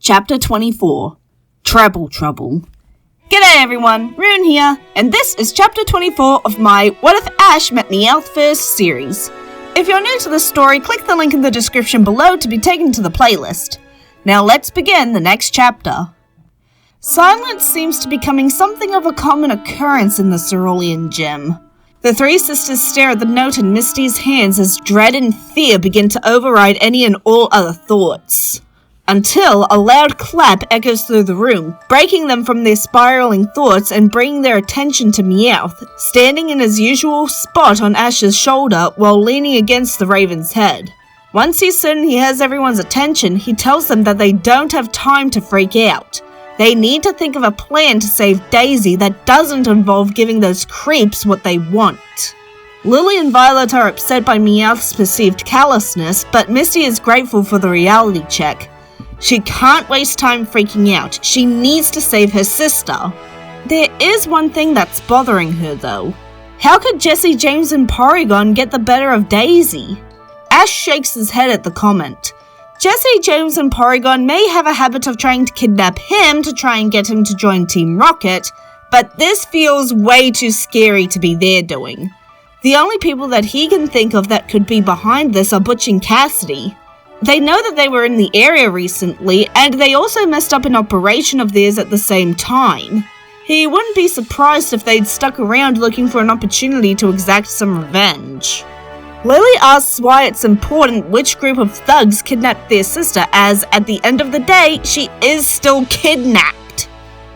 Chapter 24, Treble Trouble. G'day everyone, Rune here, and this is Chapter 24 of my What If Ash Met Meowth First series. If you're new to this story, click the link in the description below to be taken to the playlist. Now let's begin the next chapter. Silence seems to be becoming something of a common occurrence in the Cerulean gym. The three sisters stare at the note in Misty's hands as dread and fear begin to override any and all other thoughts. Until a loud clap echoes through the room, breaking them from their spiraling thoughts and bringing their attention to Meowth, standing in his usual spot on Ash's shoulder while leaning against the raven's head. Once he's certain he has everyone's attention, he tells them that they don't have time to freak out. They need to think of a plan to save Daisy that doesn't involve giving those creeps what they want. Lily and Violet are upset by Meowth's perceived callousness, but Misty is grateful for the reality check. She can't waste time freaking out. She needs to save her sister. There is one thing that's bothering her though. How could Jesse, James and Porygon get the better of Daisy? Ash shakes his head at the comment. Jesse, James and Porygon may have a habit of trying to kidnap him to try and get him to join Team Rocket, but this feels way too scary to be their doing. The only people that he can think of that could be behind this are Butch and Cassidy. They know that they were in the area recently, and they also messed up an operation of theirs at the same time. He wouldn't be surprised if they'd stuck around looking for an opportunity to exact some revenge. Lily asks why it's important which group of thugs kidnapped their sister, as at the end of the day, she is still kidnapped.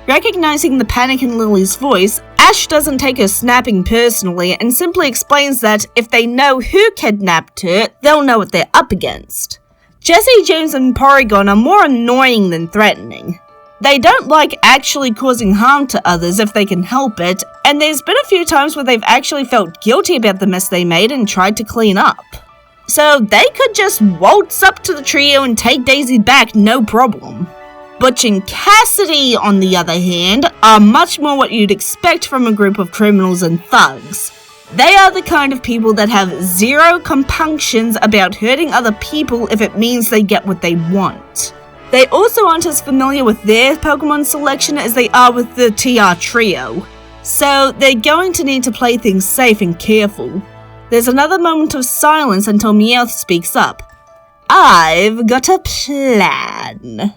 Recognizing the panic in Lily's voice, Ash doesn't take her snapping personally and simply explains that if they know who kidnapped her, they'll know what they're up against. Jesse, James and Porygon are more annoying than threatening. They don't like actually causing harm to others if they can help it, and there's been a few times where they've actually felt guilty about the mess they made and tried to clean up. So they could just waltz up to the trio and take Daisy back no problem. Butch and Cassidy, on the other hand, are much more what you'd expect from a group of criminals and thugs. They are the kind of people that have zero compunctions about hurting other people if it means they get what they want. They also aren't as familiar with their Pokemon selection as they are with the TR trio, so they're going to need to play things safe and careful. There's another moment of silence until Meowth speaks up. I've got a plan.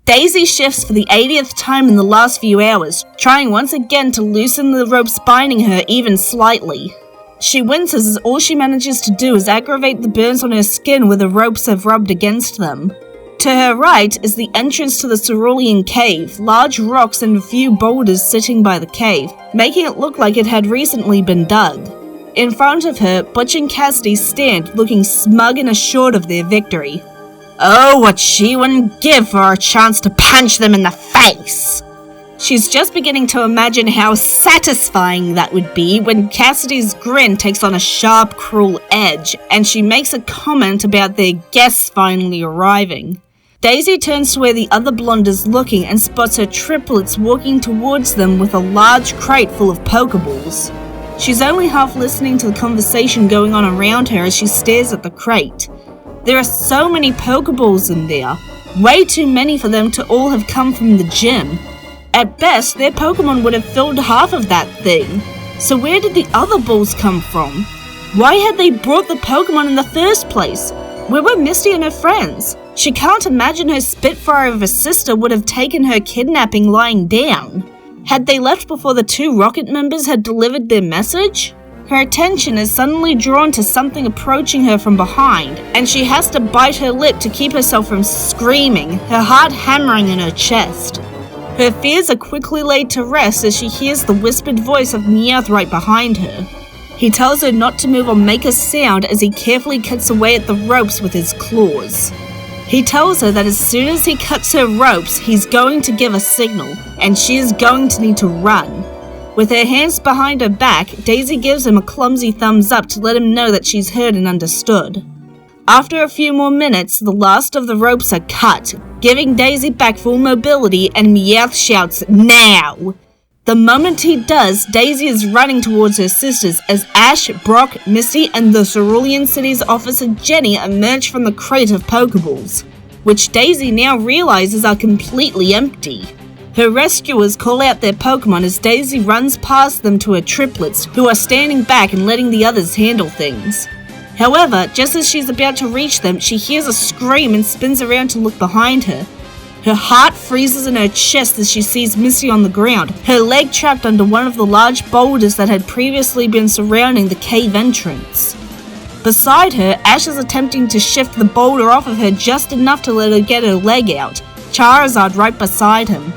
Daisy shifts for the 80th time in the last few hours, trying once again to loosen the ropes binding her even slightly. She winces as all she manages to do is aggravate the burns on her skin where the ropes have rubbed against them. To her right is the entrance to the Cerulean cave, large rocks and a few boulders sitting by the cave, making it look like it had recently been dug. In front of her, Butch and Cassidy stand, looking smug and assured of their victory. Oh, what she wouldn't give for a chance to punch them in the face! She's just beginning to imagine how satisfying that would be when Cassidy's grin takes on a sharp, cruel edge, and she makes a comment about their guests finally arriving. Daisy turns to where the other blonde is looking and spots her triplets walking towards them with a large crate full of Pokeballs. She's only half listening to the conversation going on around her as she stares at the crate. There are so many Pokeballs in there, way too many for them to all have come from the gym. At best, their Pokemon would have filled half of that thing. So where did the other balls come from? Why had they brought the Pokemon in the first place? Where were Misty and her friends? She can't imagine her Spitfire of a sister would have taken her kidnapping lying down. Had they left before the two Rocket members had delivered their message? Her attention is suddenly drawn to something approaching her from behind, and she has to bite her lip to keep herself from screaming, her heart hammering in her chest. Her fears are quickly laid to rest as she hears the whispered voice of Meowth right behind her. He tells her not to move or make a sound as he carefully cuts away at the ropes with his claws. He tells her that as soon as he cuts her ropes, he's going to give a signal, and she is going to need to run. With her hands behind her back, Daisy gives him a clumsy thumbs up to let him know that she's heard and understood. After a few more minutes, the last of the ropes are cut, giving Daisy back full mobility, and Meowth shouts, "Now!" The moment he does, Daisy is running towards her sisters as Ash, Brock, Misty, and the Cerulean City's officer Jenny emerge from the crate of Pokeballs. which Daisy now realizes are completely empty. Her rescuers call out their Pokemon as Daisy runs past them to her triplets, who are standing back and letting the others handle things. However, just as she's about to reach them, she hears a scream and spins around to look behind her. Her heart freezes in her chest as she sees Misty on the ground, her leg trapped under one of the large boulders that had previously been surrounding the cave entrance. Beside her, Ash is attempting to shift the boulder off of her just enough to let her get her leg out, Charizard right beside him.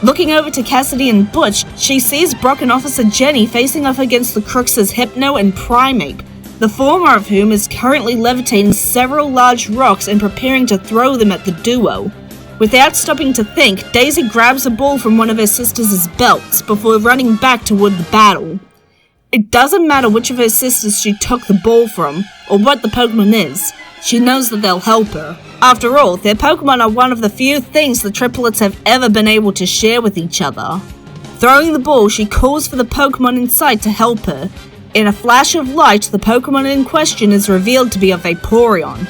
Looking over to Cassidy and Butch, she sees Brock and Officer Jenny facing off against the Crooks' Hypno and Primeape, the former of whom is currently levitating several large rocks and preparing to throw them at the duo. Without stopping to think, Daisy grabs a ball from one of her sisters' belts before running back toward the battle. It doesn't matter which of her sisters she took the ball from, or what the Pokemon is. She knows that they'll help her. After all, their Pokemon are one of the few things the triplets have ever been able to share with each other. Throwing the ball, she calls for the Pokemon in sight to help her. In a flash of light, the Pokemon in question is revealed to be a Vaporeon.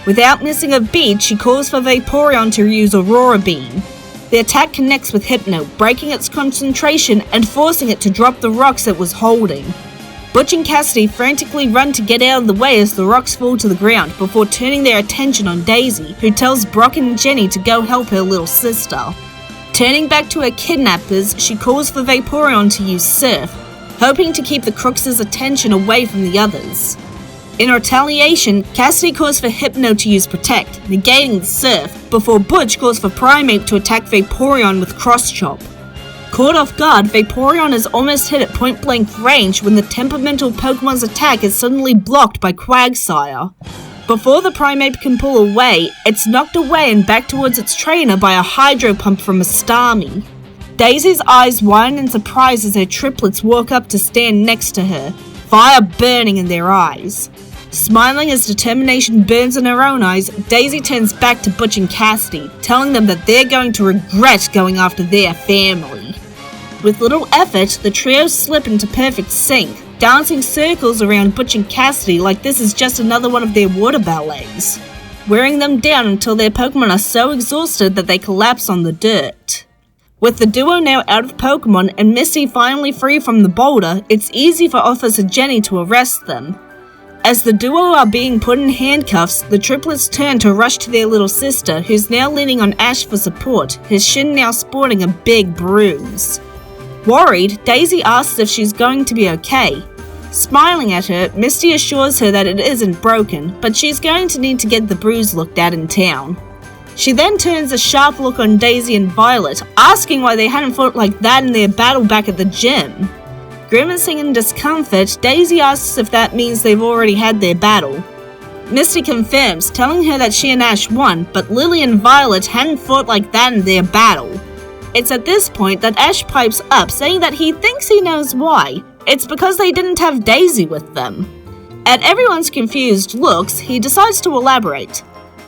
Without missing a beat, she calls for Vaporeon to use Aurora Beam. The attack connects with Hypno, breaking its concentration and forcing it to drop the rocks it was holding. Butch and Cassidy frantically run to get out of the way as the rocks fall to the ground before turning their attention on Daisy, who tells Brock and Jenny to go help her little sister. Turning back to her kidnappers, she calls for Vaporeon to use Surf, hoping to keep the Crooks' attention away from the others. In retaliation, Cassidy calls for Hypno to use Protect, negating the Surf, before Butch calls for Primeape to attack Vaporeon with Cross Chop. Caught off guard, Vaporeon is almost hit at point-blank range when the temperamental Pokemon's attack is suddenly blocked by Quagsire. Before the Primeape can pull away, it's knocked away and back towards its trainer by a Hydro Pump from a Starmie. Daisy's eyes widen in surprise as her triplets walk up to stand next to her, fire burning in their eyes. Smiling as determination burns in her own eyes, Daisy turns back to Butch and Cassidy, telling them that they're going to regret going after their family. With little effort, the trio slip into perfect sync, dancing circles around Butch and Cassidy like this is just another one of their water ballets, wearing them down until their Pokemon are so exhausted that they collapse on the dirt. With the duo now out of Pokemon and Misty finally free from the boulder, it's easy for Officer Jenny to arrest them. As the duo are being put in handcuffs, the triplets turn to rush to their little sister, who's now leaning on Ash for support, her shin now sporting a big bruise. Worried, Daisy asks if she's going to be okay. Smiling at her, Misty assures her that it isn't broken, but she's going to need to get the bruise looked at in town. She then turns a sharp look on Daisy and Violet, asking why they hadn't fought like that in their battle back at the gym. Grimacing in discomfort, Daisy asks if that means they've already had their battle. Misty confirms, telling her that she and Ash won, but Lily and Violet hadn't fought like that in their battle. It's at this point that Ash pipes up, saying that he thinks he knows why. It's because they didn't have Daisy with them. At everyone's confused looks, he decides to elaborate.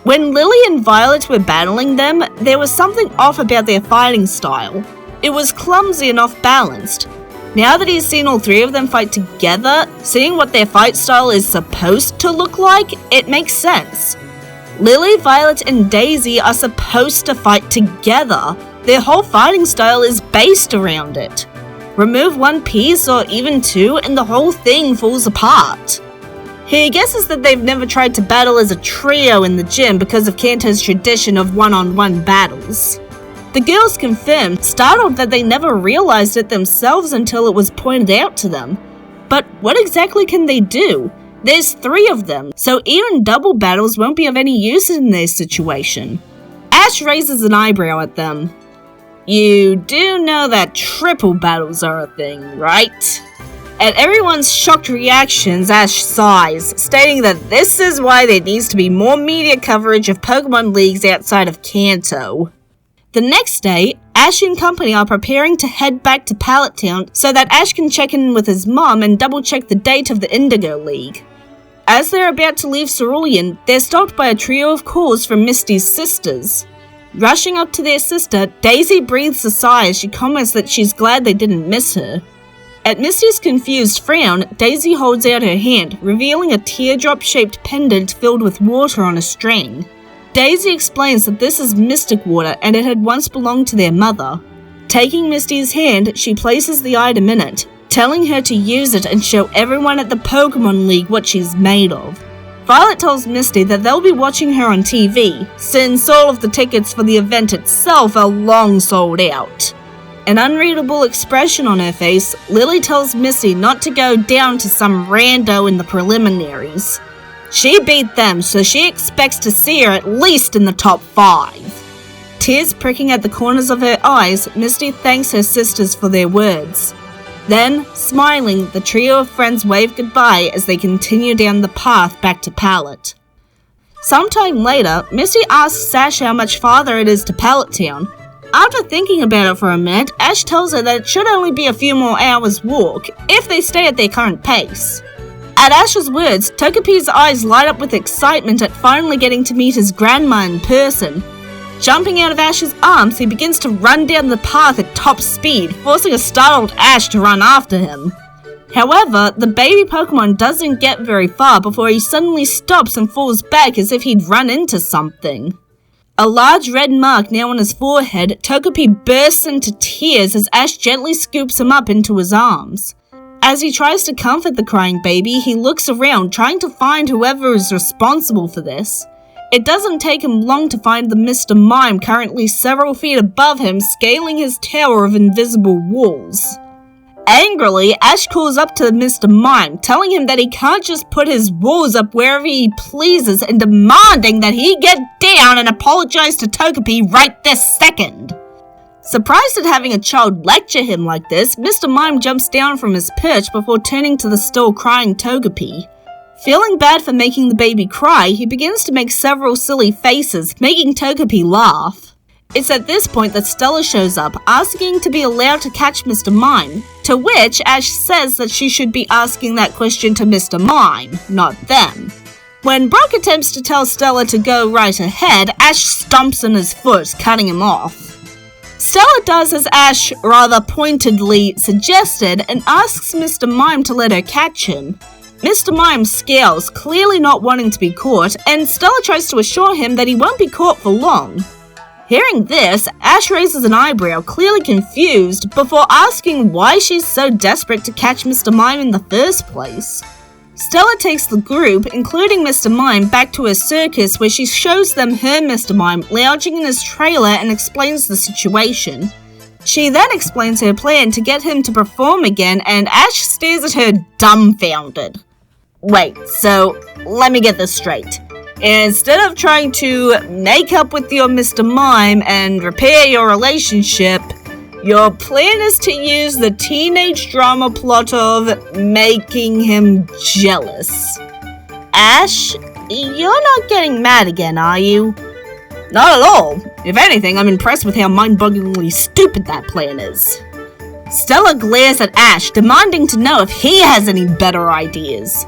When Lily and Violet were battling them, there was something off about their fighting style. It was clumsy and off-balanced. Now that he's seen all three of them fight together, seeing what their fight style is supposed to look like, it makes sense. Lily, Violet, and Daisy are supposed to fight together. Their whole fighting style is based around it. Remove one piece or even two and the whole thing falls apart. He guesses that they've never tried to battle as a trio in the gym because of Kanto's tradition of one-on-one battles. The girls confirmed, startled that they never realized it themselves until it was pointed out to them. But what exactly can they do? There's 3 of them, so even double battles won't be of any use in their situation. Ash raises an eyebrow at them. You do know that triple battles are a thing, right? At everyone's shocked reactions, Ash sighs, stating that this is why there needs to be more media coverage of Pokemon leagues outside of Kanto. The next day, Ash and company are preparing to head back to Pallet Town so that Ash can check in with his mom and double-check the date of the Indigo League. As they're about to leave Cerulean, they're stopped by a trio of calls from Misty's sisters. Rushing up to their sister, Daisy breathes a sigh as she comments that she's glad they didn't miss her. At Misty's confused frown, Daisy holds out her hand, revealing a teardrop-shaped pendant filled with water on a string. Daisy explains that this is mystic water and it had once belonged to their mother. Taking Misty's hand, she places the item in it, telling her to use it and show everyone at the Pokemon League what she's made of. Violet tells Misty that they'll be watching her on TV, since all of the tickets for the event itself are long sold out. An unreadable expression on her face, Lily tells Misty not to go down to some rando in the preliminaries. She beat them, so she expects to see her at least in the top 5. Tears pricking at the corners of her eyes, Misty thanks her sisters for their words. Then, smiling, the trio of friends wave goodbye as they continue down the path back to Pallet. Sometime later, Misty asks Ash how much farther it is to Pallet Town. After thinking about it for a minute, Ash tells her that it should only be a few more hours' walk, if they stay at their current pace. At Ash's words, Togepi's eyes light up with excitement at finally getting to meet his grandma in person. Jumping out of Ash's arms, he begins to run down the path at top speed, forcing a startled Ash to run after him. However, the baby Pokemon doesn't get very far before he suddenly stops and falls back as if he'd run into something. A large red mark now on his forehead, Togepi bursts into tears as Ash gently scoops him up into his arms. As he tries to comfort the crying baby, he looks around, trying to find whoever is responsible for this. It doesn't take him long to find the Mr. Mime currently several feet above him, scaling his tower of invisible walls. Angrily, Ash calls up to Mr. Mime, telling him that he can't just put his walls up wherever he pleases and demanding that he get down and apologize to Togepi right this second. Surprised at having a child lecture him like this, Mr. Mime jumps down from his perch before turning to the still crying Togepi. Feeling bad for making the baby cry, he begins to make several silly faces, making Togepi laugh. It's at this point that Stella shows up, asking to be allowed to catch Mr. Mime, to which Ash says that she should be asking that question to Mr. Mime, not them. When Brock attempts to tell Stella to go right ahead, Ash stomps on his foot, cutting him off. Stella does as Ash rather pointedly suggested and asks Mr. Mime to let her catch him. Mr. Mime scowls, clearly not wanting to be caught, and Stella tries to assure him that he won't be caught for long. Hearing this, Ash raises an eyebrow, clearly confused, before asking why she's so desperate to catch Mr. Mime in the first place. Stella takes the group, including Mr. Mime, back to her circus where she shows them her Mr. Mime lounging in his trailer and explains the situation. She then explains her plan to get him to perform again, and Ash stares at her dumbfounded. Wait, so let me get this straight. Instead of trying to make up with your Mr. Mime and repair your relationship, your plan is to use the teenage drama plot of making him jealous. Ash, you're not getting mad again, are you? Not at all. If anything, I'm impressed with how mind-bogglingly stupid that plan is. Stella glares at Ash, demanding to know if he has any better ideas.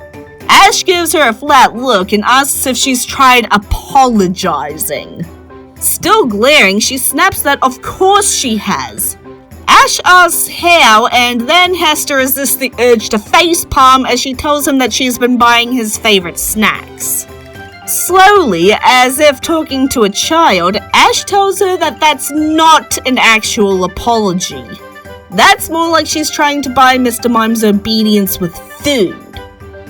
Ash gives her a flat look and asks if she's tried apologizing. Still glaring, she snaps that of course she has. Ash asks how and then has to resist the urge to facepalm as she tells him that she's been buying his favorite snacks. Slowly, as if talking to a child, Ash tells her that that's not an actual apology. That's more like she's trying to buy Mr. Mime's obedience with food.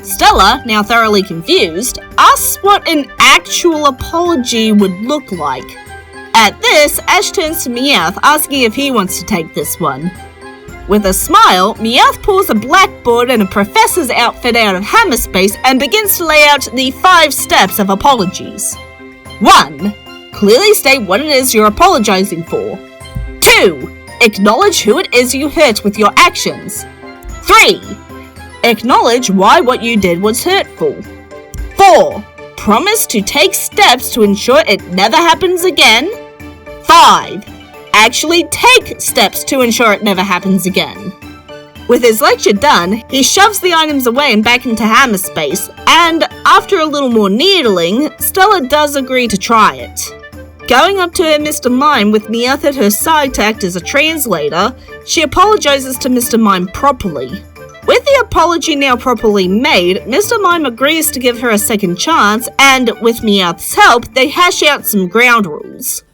Stella, now thoroughly confused, asks what an actual apology would look like. At this, Ash turns to Meowth, asking if he wants to take this one. With a smile, Meowth pulls a blackboard and a professor's outfit out of Hammerspace and begins to lay out the 5 steps of apologies. 1. Clearly state what it is you're apologizing for. 2. Acknowledge who it is you hurt with your actions. 3. Acknowledge why what you did was hurtful. 4. Promise to take steps to ensure it never happens again. 5. Actually take steps to ensure it never happens again. With his lecture done, he shoves the items away and back into Hammerspace, and after a little more needling, Stella does agree to try it. Going up to her Mr. Mime with Meowth at her side to act as a translator, she apologizes to Mr. Mime properly. With the apology now properly made, Mr. Mime agrees to give her a second chance, and with Meowth's help, they hash out some ground rules.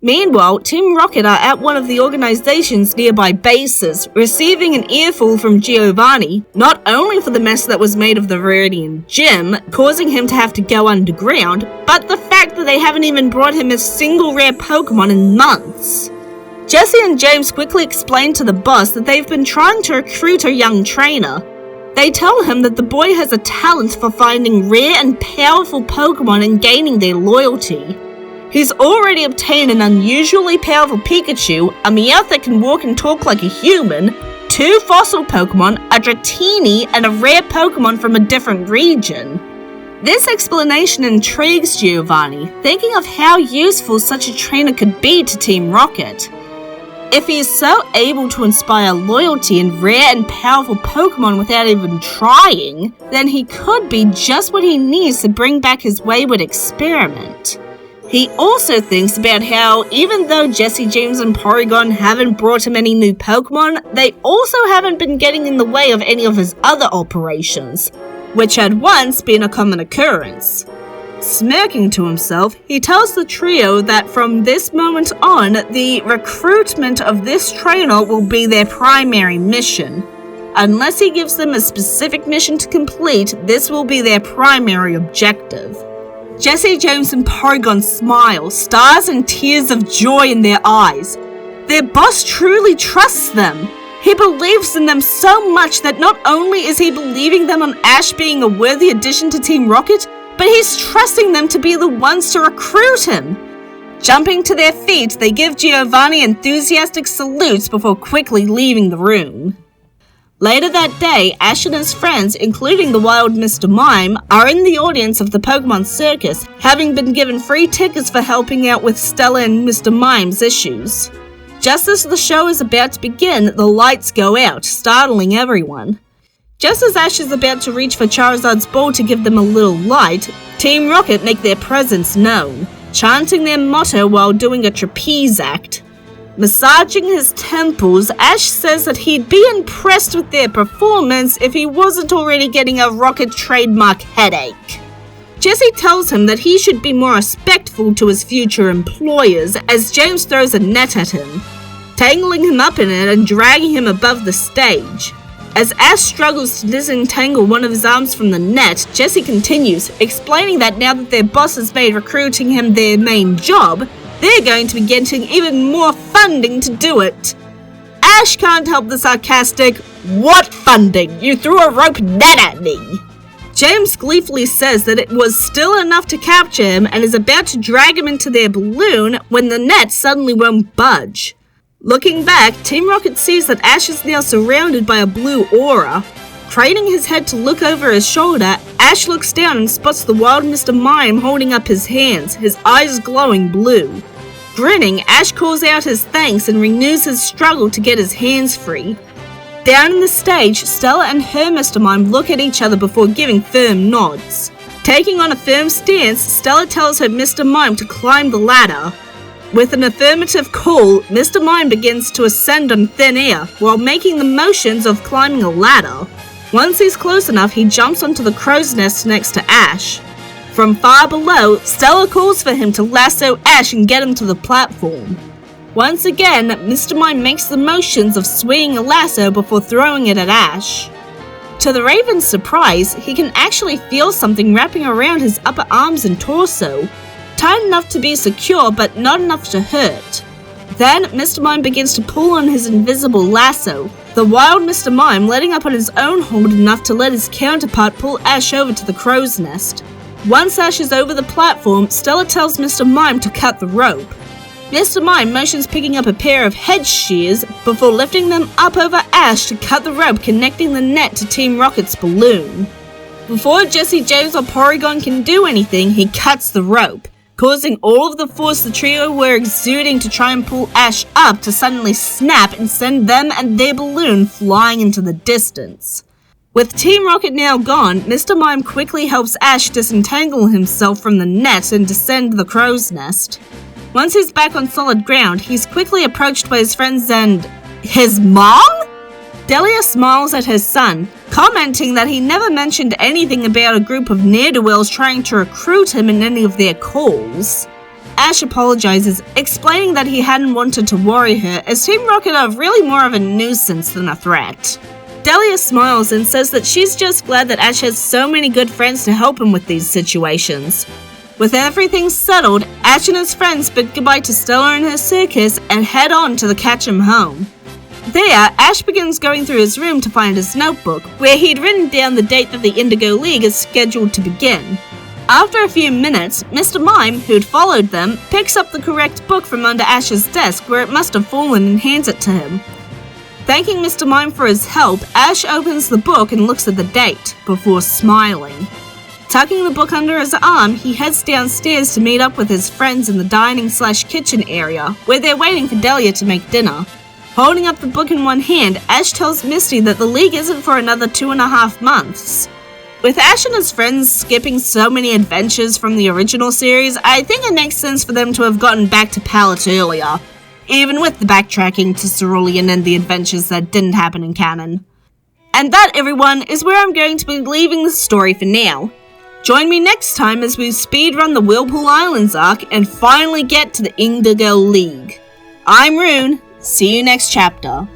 Meanwhile, Team Rocket are at one of the organization's nearby bases, receiving an earful from Giovanni, not only for the mess that was made of the Viridian gym, causing him to have to go underground, but the fact that they haven't even brought him a single rare Pokemon in months. Jessie and James quickly explain to the boss that they've been trying to recruit a young trainer. They tell him that the boy has a talent for finding rare and powerful Pokemon and gaining their loyalty. He's already obtained an unusually powerful Pikachu, a Meowth that can walk and talk like a human, 2 fossil Pokemon, a Dratini, and a rare Pokemon from a different region. This explanation intrigues Giovanni, thinking of how useful such a trainer could be to Team Rocket. If he is so able to inspire loyalty and rare and powerful Pokemon without even trying, then he could be just what he needs to bring back his wayward experiment. He also thinks about how, even though Jessie, James, and Porygon haven't brought him any new Pokemon, they also haven't been getting in the way of any of his other operations, which had once been a common occurrence. Smirking to himself, he tells the trio that from this moment on, the recruitment of this trainer will be their primary mission. Unless he gives them a specific mission to complete, this will be their primary objective. Jessie, James, and Porygon smile, stars and tears of joy in their eyes. Their boss truly trusts them. He believes in them so much that not only is he believing them on Ash being a worthy addition to Team Rocket, but he's trusting them to be the ones to recruit him. Jumping to their feet, they give Giovanni enthusiastic salutes before quickly leaving the room. Later that day, Ash and his friends, including the wild Mr. Mime, are in the audience of the Pokemon Circus, having been given free tickets for helping out with Stella and Mr. Mime's issues. Just as the show is about to begin, the lights go out, startling everyone. Just as Ash is about to reach for Charizard's ball to give them a little light, Team Rocket make their presence known, chanting their motto while doing a trapeze act. Massaging his temples, Ash says that he'd be impressed with their performance if he wasn't already getting a Rocket trademark headache. Jessie tells him that he should be more respectful to his future employers as James throws a net at him, tangling him up in it and dragging him above the stage. As Ash struggles to disentangle one of his arms from the net, Jessie continues, explaining that now that their boss has made recruiting him their main job, they're going to be getting even more funding to do it. Ash can't help the sarcastic, "What funding? You threw a rope net at me!" James gleefully says that it was still enough to capture him and is about to drag him into their balloon when the net suddenly won't budge. Looking back, Team Rocket sees that Ash is now surrounded by a blue aura. Craning his head to look over his shoulder, Ash looks down and spots the wild Mr. Mime holding up his hands, his eyes glowing blue. Grinning, Ash calls out his thanks and renews his struggle to get his hands free. Down in the stage, Stella and her Mr. Mime look at each other before giving firm nods. Taking on a firm stance, Stella tells her Mr. Mime to climb the ladder. With an affirmative call, Mr. Mime begins to ascend on thin air while making the motions of climbing a ladder. Once he's close enough, he jumps onto the crow's nest next to Ash. From far below, Stella calls for him to lasso Ash and get him to the platform. Once again, Mr. Mime makes the motions of swinging a lasso before throwing it at Ash. To the Raven's surprise, he can actually feel something wrapping around his upper arms and torso, tight enough to be secure but not enough to hurt. Then, Mr. Mime begins to pull on his invisible lasso, the wild Mr. Mime letting up on his own hold enough to let his counterpart pull Ash over to the crow's nest. Once Ash is over the platform, Stella tells Mr. Mime to cut the rope. Mr. Mime motions picking up a pair of head shears before lifting them up over Ash to cut the rope connecting the net to Team Rocket's balloon. Before Jessie, James, or Porygon can do anything, he cuts the rope, causing all of the force the trio were exuding to try and pull Ash up to suddenly snap and send them and their balloon flying into the distance. With Team Rocket now gone, Mr. Mime quickly helps Ash disentangle himself from the net and descend the crow's nest. Once he's back on solid ground, he's quickly approached by his friends and his mom? Delia smiles at her son, commenting that he never mentioned anything about a group of ne'er-do-wells trying to recruit him in any of their calls. Ash apologizes, explaining that he hadn't wanted to worry her, as Team Rocket are really more of a nuisance than a threat. Delia smiles and says that she's just glad that Ash has so many good friends to help him with these situations. With everything settled, Ash and his friends bid goodbye to Stella and her circus and head on to the Catchem home. There, Ash begins going through his room to find his notebook, where he'd written down the date that the Indigo League is scheduled to begin. After a few minutes, Mr. Mime, who'd followed them, picks up the correct book from under Ash's desk where it must have fallen and hands it to him. Thanking Mr. Mime for his help, Ash opens the book and looks at the date, before smiling. Tucking the book under his arm, he heads downstairs to meet up with his friends in the dining/kitchen area, where they're waiting for Delia to make dinner. Holding up the book in one hand, Ash tells Misty that the league isn't for another 2.5 months. With Ash and his friends skipping so many adventures from the original series, I think it makes sense for them to have gotten back to Pallet earlier, even with the backtracking to Cerulean and the adventures that didn't happen in canon. And that, everyone, is where I'm going to be leaving the story for now. Join me next time as we speedrun the Whirlpool Islands arc and finally get to the Indigo League. I'm Rune. See you next chapter.